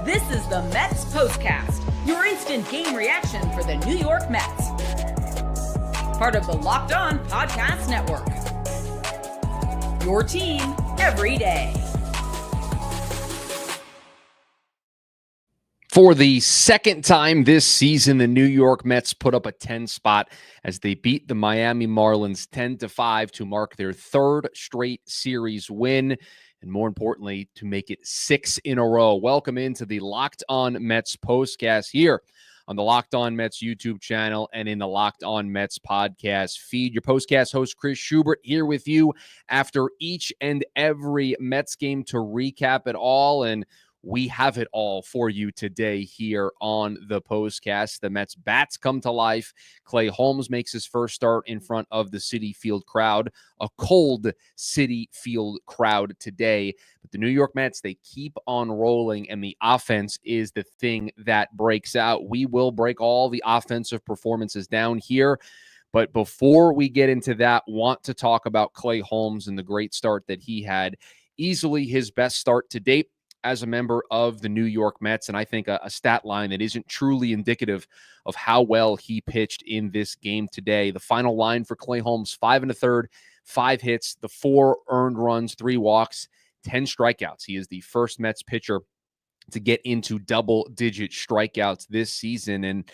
This is the Mets POSTCAST, your instant game reaction for the New York Mets. Part of the Locked On Podcast Network. Your team every day. For the second time this season, the New York Mets put up a 10 spot as they beat the Miami Marlins 10-5 to mark their third straight series win, and more importantly, to make it 6 in a row. Welcome into the Locked On Mets postcast here on the Locked On Mets YouTube channel and in the Locked On Mets podcast feed. Your postcast host, Chris Schubert, here with you after each and every Mets game to recap it all, and we have it all for you today here on the postcast. The Mets bats come to life. Klay Holmes makes his first start in front of the Citi Field crowd, a cold Citi Field crowd today. But the New York Mets, they keep on rolling, and the offense is the thing that breaks out. We will break all the offensive performances down here. But before we get into that, want to talk about Klay Holmes and the great start that he had. Easily his best start to date as a member of the New York Mets, and I think a stat line that isn't truly indicative of how well he pitched in this game today. The final line for Klay Holmes, 5 1/3, 5 hits, the 4 earned runs, 3 walks, 10 strikeouts. He is the first Mets pitcher to get into double-digit strikeouts this season, and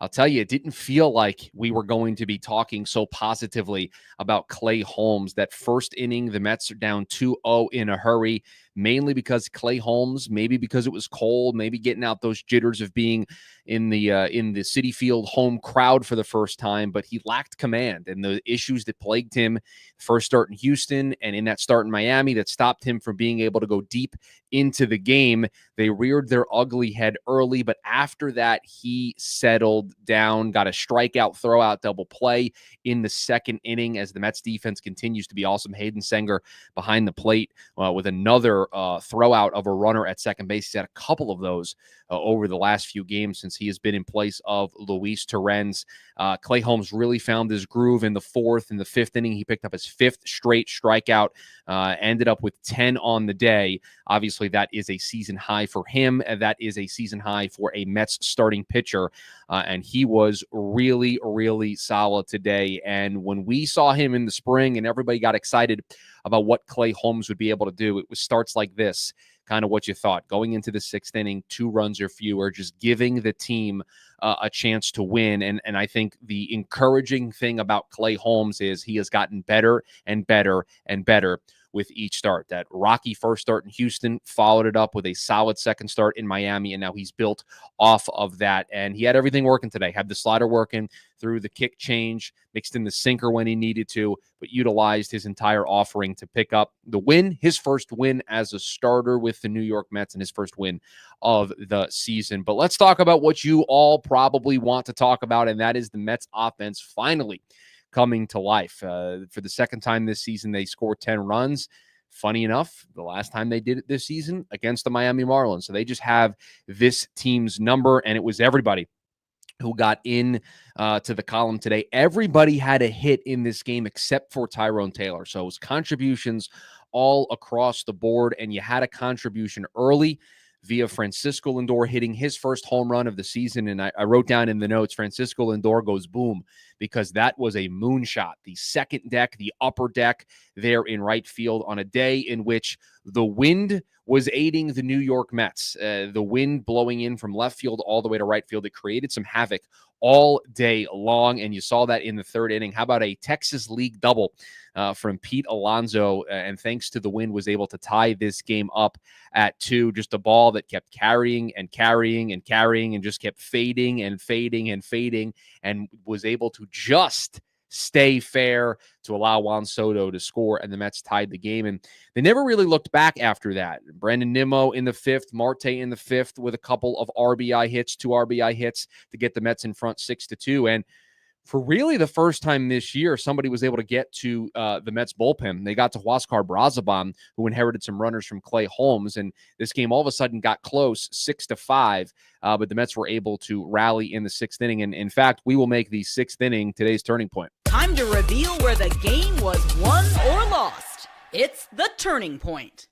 I'll tell you, it didn't feel like we were going to be talking so positively about Klay Holmes. That first inning, the Mets are down 2-0 in a hurry, mainly because Klay Holmes, maybe because it was cold, maybe getting out those jitters of being in the Citi Field home crowd for the first time, but he lacked command, and the issues that plagued him first start in Houston and in that start in Miami that stopped him from being able to go deep into the game. They reared their ugly head early, but after that, he settled down, got a strikeout, throw-out double play in the second inning as the Mets defense continues to be awesome. Hayden Senger behind the plate with another throw-out of a runner at second base. He's had a couple of those over the last few games since he has been in place of Luis Torrens. Klay Holmes really found his groove in the fourth and the fifth inning. He picked up his 5th straight strikeout, ended up with 10 on the day. Obviously, that is a season high for him, and that is a season high for a Mets starting pitcher, and he was really, really solid today. And when we saw him in the spring and everybody got excited about what Klay Holmes would be able to do, it was starts like this, kind of what you thought. Going into the 6th inning, 2 runs or fewer, just giving the team a chance to win. And I think the encouraging thing about Klay Holmes is he has gotten better and better and better with each start. That rocky first start in Houston, followed it up with a solid second start in Miami, and now he's built off of that. And he had everything working today. Had the slider working, through the kick change, mixed in the sinker when he needed to, but utilized his entire offering to pick up the win, his first win as a starter with the New York Mets and his first win of the season. But let's talk about what you all probably want to talk about, and that is the Mets offense finally coming to life. For the second time this season, they scored 10 runs. Funny enough, the last time they did it this season against the Miami Marlins. So they just have this team's number, and it was everybody who got in to the column today. Everybody had a hit in this game except for Tyrone Taylor. So it was contributions all across the board, and you had a contribution early via Francisco Lindor hitting his first home run of the season. And I wrote down in the notes, Francisco Lindor goes boom, because that was a moonshot. The second deck, the upper deck there in right field on a day in which the wind was aiding the New York Mets. The wind blowing in from left field all the way to right field. It created some havoc all day long, and you saw that in the third inning. How about a Texas League double from Pete Alonso, and thanks to the wind, was able to tie this game up at 2. Just a ball that kept carrying and carrying and carrying and just kept fading and fading and fading, and was able to just stay fair to allow Juan Soto to score, and the Mets tied the game. And they never really looked back after that. Brandon Nimmo in the 5th, Marte in the 5th with a couple of RBI hits, 2 RBI hits to get the Mets in front 6-2. And for really the first time this year, somebody was able to get to the Mets bullpen. They got to Huascar Brazaban, who inherited some runners from Klay Holmes, and this game all of a sudden got close, 6-5, but the Mets were able to rally in the 6th inning, and in fact, we will make the 6th inning today's turning point. Time to reveal where the game was won or lost. It's the turning point.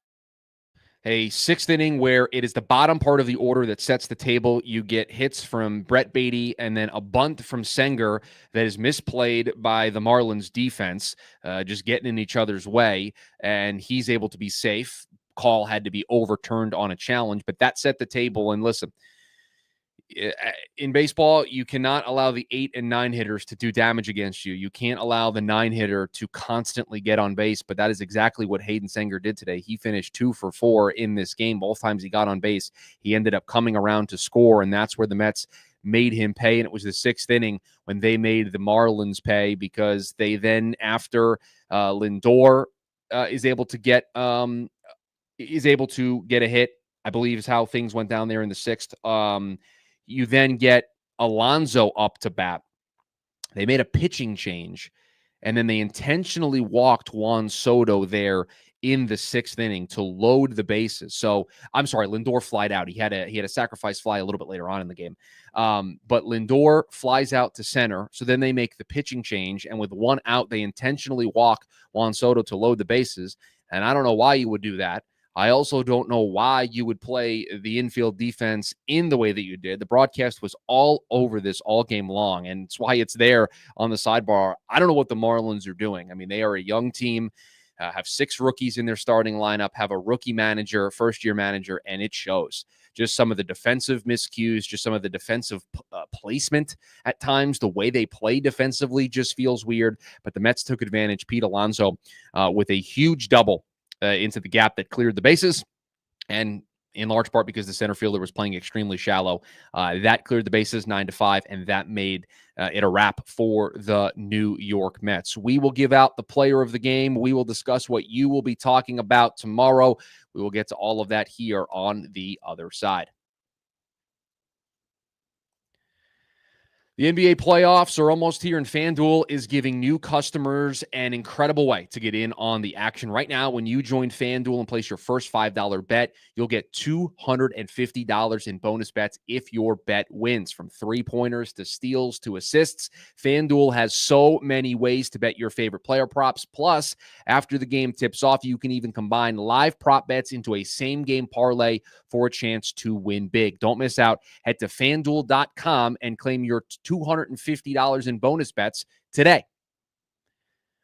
A sixth inning where it is the bottom part of the order that sets the table. You get hits from Brett Beatty and then a bunt from Senger that is misplayed by the Marlins defense, just getting in each other's way, and he's able to be safe. Call had to be overturned on a challenge, but that set the table. And listen, in baseball, you cannot allow the 8 and 9 hitters to do damage against you. You can't allow the 9 hitter to constantly get on base, but that is exactly what Hayden Senger did today. He finished 2 for 4 in this game. Both times he got on base, he ended up coming around to score, and that's where the Mets made him pay. And it was the sixth inning when they made the Marlins pay, because they then, after Lindor is able to get a hit, I believe is how things went down there in the sixth. You then get Alonso up to bat. They made a pitching change, and then they intentionally walked Juan Soto there in the sixth inning to load the bases. So, I'm sorry, Lindor flied out. He had a sacrifice fly a little bit later on in the game. But Lindor flies out to center. So then they make the pitching change, and with one out, they intentionally walk Juan Soto to load the bases. And I don't know why you would do that. I also don't know why you would play the infield defense in the way that you did. The broadcast was all over this all game long, and it's why it's there on the sidebar. I don't know what the Marlins are doing. I mean, they are a young team, have 6 rookies in their starting lineup, have a rookie manager, first-year manager, and it shows. Just some of the defensive miscues, just some of the defensive placement at times. The way they play defensively just feels weird, but the Mets took advantage. Pete Alonso with a huge double into the gap that cleared the bases, and in large part because the center fielder was playing extremely shallow. That cleared the bases 9-5, and that made it a wrap for the New York Mets. We will give out the player of the game. We will discuss what you will be talking about tomorrow. We will get to all of that here on the other side. The NBA playoffs are almost here, and FanDuel is giving new customers an incredible way to get in on the action. Right now, when you join FanDuel and place your first $5 bet, you'll get $250 in bonus bets if your bet wins. From three-pointers to steals to assists, FanDuel has so many ways to bet your favorite player props. Plus, after the game tips off, you can even combine live prop bets into a same-game parlay for a chance to win big. Don't miss out. Head to FanDuel.com and claim your $250 in bonus bets today.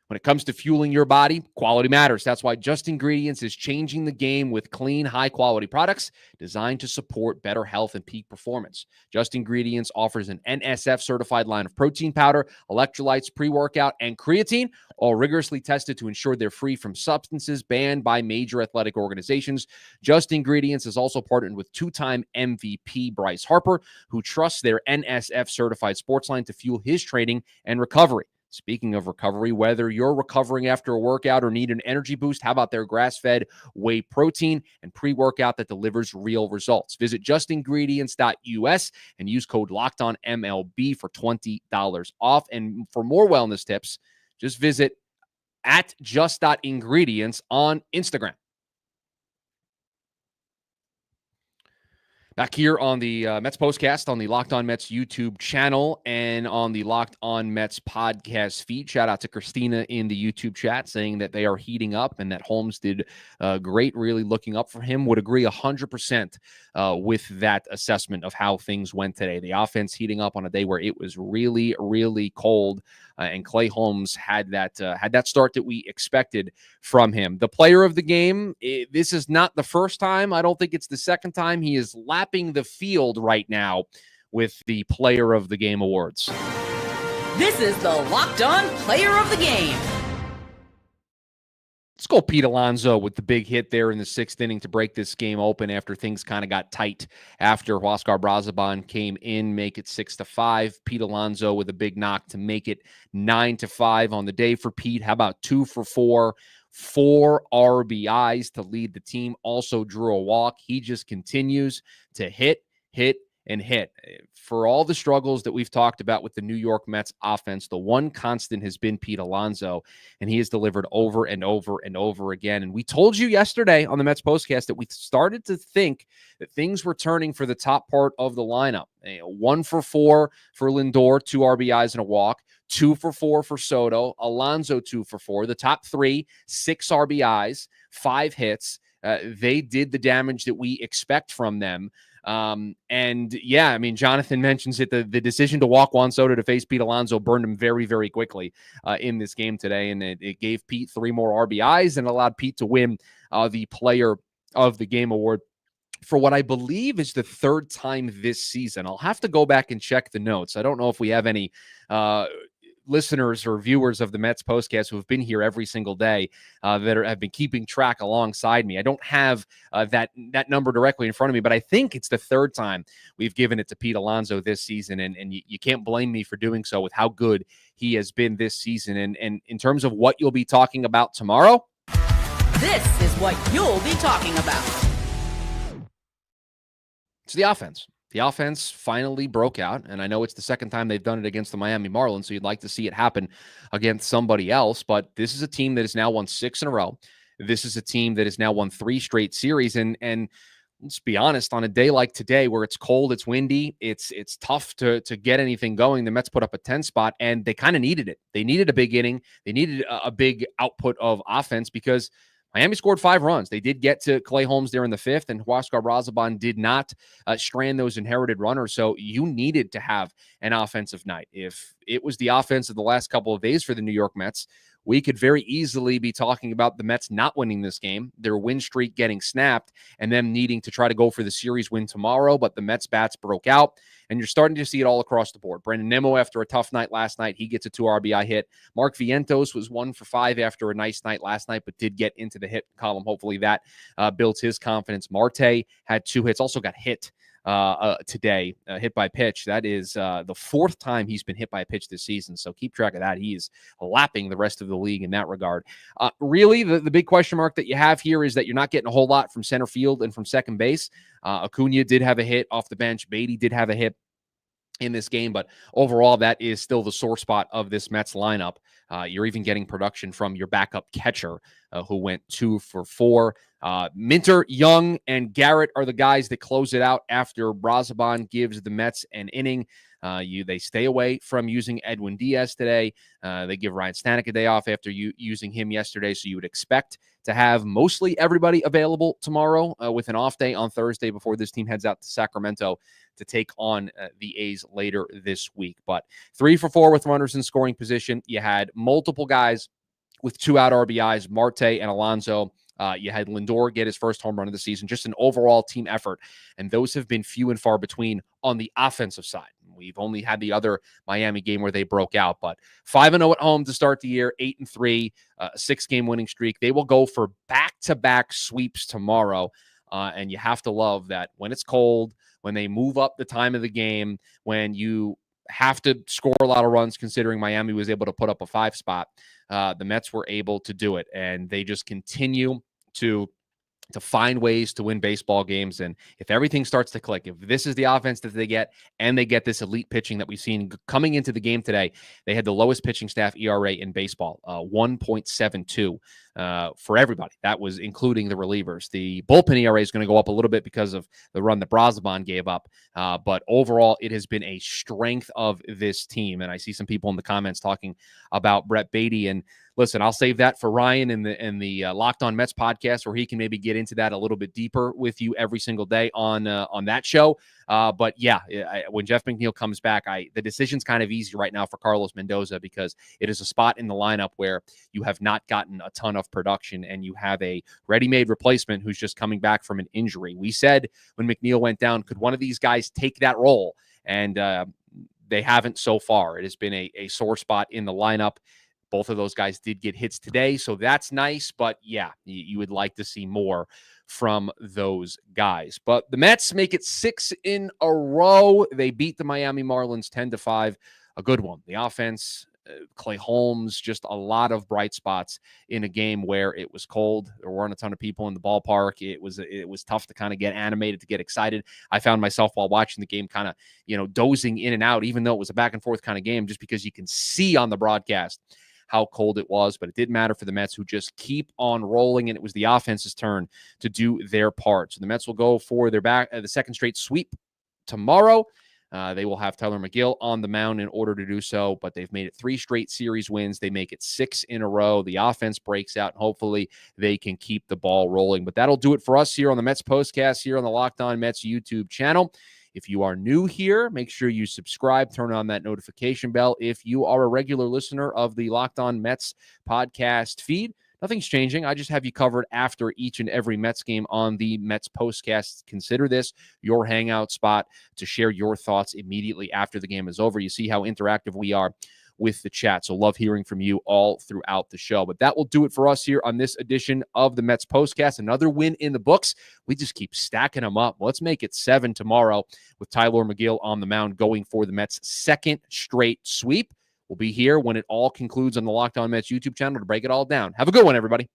When it comes to fueling your body, quality matters. That's why Just Ingredients is changing the game with clean, high-quality products designed to support better health and peak performance. Just Ingredients offers an NSF-certified line of protein powder, electrolytes, pre-workout, and creatine, all rigorously tested to ensure they're free from substances banned by major athletic organizations. Just Ingredients is also partnered with 2-time MVP Bryce Harper, who trusts their NSF-certified sports line to fuel his training and recovery. Speaking of recovery, whether you're recovering after a workout or need an energy boost, how about their grass-fed whey protein and pre-workout that delivers real results? Visit justingredients.us and use code LOCKEDONMLB for $20 off. And for more wellness tips, just visit @just.ingredients on Instagram. Back here on the Mets Postcast on the Locked On Mets YouTube channel and on the Locked On Mets podcast feed. Shout out to Christina in the YouTube chat saying that they are heating up and that Holmes did great, really looking up for him. Would agree 100% with that assessment of how things went today. The offense heating up on a day where it was really, really cold, and Klay Holmes had that start that we expected from him. The player of the game, this is not the first time. I don't think it's the second time. He is lapping the field right now with the player of the game awards. This is the Locked On Player of the Game. Let's go Pete Alonso with the big hit there in the sixth inning to break this game open after things kind of got tight after Huascar Brazoban came in, make it 6-5. Pete Alonso with a big knock to make it 9-5 on the day for Pete. How about 2 for 4? 4 RBIs to lead the team. Also drew a walk. He just continues to hit, and hit. For all the struggles that we've talked about with the New York Mets offense, the one constant has been Pete Alonso, and he has delivered over and over and over again. And we told you yesterday on the Mets Postcast that we started to think that things were turning for the top part of the lineup. 1 for 4 for Lindor, 2 RBIs and a walk. 2 for 4 for Soto. Alonso 2 for 4. The top 3, 6 RBIs, 5 hits. they did the damage that we expect from them. And yeah, I mean, Jonathan mentions it. The decision to walk Juan Soto to face Pete Alonso burned him very, very quickly in this game today. And it gave Pete 3 more RBIs and allowed Pete to win the player of the game award for what I believe is the 3rd time this season. I'll have to go back and check the notes. I don't know if we have any listeners or viewers of the Mets postcast who have been here every single day that have been keeping track alongside me. I don't have that number directly in front of me, but I think it's the 3rd time we've given it to Pete Alonso this season, and you can't blame me for doing so with how good he has been this season. And in terms of what you'll be talking about tomorrow, this is what you'll be talking about. It's the offense. The offense finally broke out, and I know it's the 2nd time they've done it against the Miami Marlins, so you'd like to see it happen against somebody else, but this is a team that has now won 6 in a row. This is a team that has now won 3 straight series, and let's be honest, on a day like today where it's cold, it's windy, it's tough to get anything going, the Mets put up a 10 spot, and they kind of needed it. They needed a big inning. They needed a big output of offense because Miami scored 5 runs. They did get to Klay Holmes there in the 5th, and Huascar Brazoban did not strand those inherited runners. So you needed to have an offensive night. If it was the offense of the last couple of days for the New York Mets, we could very easily be talking about the Mets not winning this game, their win streak getting snapped, and them needing to try to go for the series win tomorrow. But the Mets bats broke out, and you're starting to see it all across the board. Brandon Nimmo, after a tough night last night, he gets a 2 RBI hit. Mark Vientos was 1 for 5 after a nice night last night, but did get into the hit column. Hopefully that builds his confidence. Marte had 2 hits, also got hit today, hit by pitch. That is the 4th time he's been hit by a pitch this season. So keep track of that. He is lapping the rest of the league in that regard. Really, the big question mark that you have here is that you're not getting a whole lot from center field and from second base. Acuna did have a hit off the bench. Beatty did have a hit in this game, but overall, that is still the sore spot of this Mets lineup. You're even getting production from your backup catcher, who went 2 for 4. Minter, Young, and Garrett are the guys that close it out after Brazoban gives the Mets an inning. They stay away from using Edwin Diaz today. They give Ryan Stanek a day off after using him yesterday, so you would expect to have mostly everybody available tomorrow with an off day on Thursday before this team heads out to Sacramento to take on the A's later this week. But 3 for 4 with runners in scoring position. You had multiple guys with 2 out RBIs, Marte and Alonso. You had Lindor get his first home run of the season, just an overall team effort. And those have been few and far between on the offensive side. We've only had the other Miami game where they broke out, but 5-0 at home to start the year, 8-3, 6-game winning streak. They will go for back-to-back sweeps tomorrow. And you have to love that when it's cold, when they move up the time of the game, when you have to score a lot of runs, considering Miami was able to put up a 5 spot, the Mets were able to do it. And they just continue to find ways to win baseball games. And if everything starts to click, if this is the offense that they get, and they get this elite pitching that we've seen coming into the game today, they had the lowest pitching staff ERA in baseball, 1.72 for everybody. That was including the relievers. The bullpen ERA is going to go up a little bit because of the run that Brazoban gave up. But overall, it has been a strength of this team. And I see some people in the comments talking about Brett Beatty. And listen, I'll save that for Ryan in the Locked On Mets podcast, where he can maybe get into that a little bit deeper with you every single day on that show. But yeah, when Jeff McNeil comes back, the decision's kind of easy right now for Carlos Mendoza, because it is a spot in the lineup where you have not gotten a ton of production, and you have a ready-made replacement who's just coming back from an injury. We said when McNeil went down, could one of these guys take that role? And they haven't so far. It has been a sore spot in the lineup. Both of those guys did get hits today, so that's nice. But yeah, you would like to see more from those guys. But the Mets make it 6 in a row. They beat the Miami Marlins 10-5, a good one. The offense, Klay Holmes, just a lot of bright spots in a game where it was cold. There weren't a ton of people in the ballpark. It was tough to kind of get animated, to get excited. I found myself while watching the game kind of, dozing in and out, even though it was a back and forth kind of game, just because you can see on the broadcast how cold it was. But it didn't matter for the Mets, who just keep on rolling, and it was the offense's turn to do their part. So the Mets will go for the second straight sweep tomorrow. They will have Tylor Megill on the mound in order to do so, but they've made it 3 straight series wins. They make it 6 in a row. The offense breaks out, and hopefully they can keep the ball rolling. But that'll do it for us here on the Mets Postcast here on the Locked On Mets YouTube channel. If you are new here, make sure you subscribe, turn on that notification bell. If you are a regular listener of the Locked On Mets podcast feed, nothing's changing. I just have you covered after each and every Mets game on the Mets Postcast. Consider this your hangout spot to share your thoughts immediately after the game is over. You see how interactive we are with the chat. So love hearing from you all throughout the show. But that will do it for us here on this edition of the Mets Postcast. Another win in the books. We just keep stacking them up. Let's make it 7 tomorrow with Tylor Megill on the mound going for the Mets' second straight sweep. We'll be here when it all concludes on the Locked On Mets YouTube channel to break it all down. Have a good one, everybody.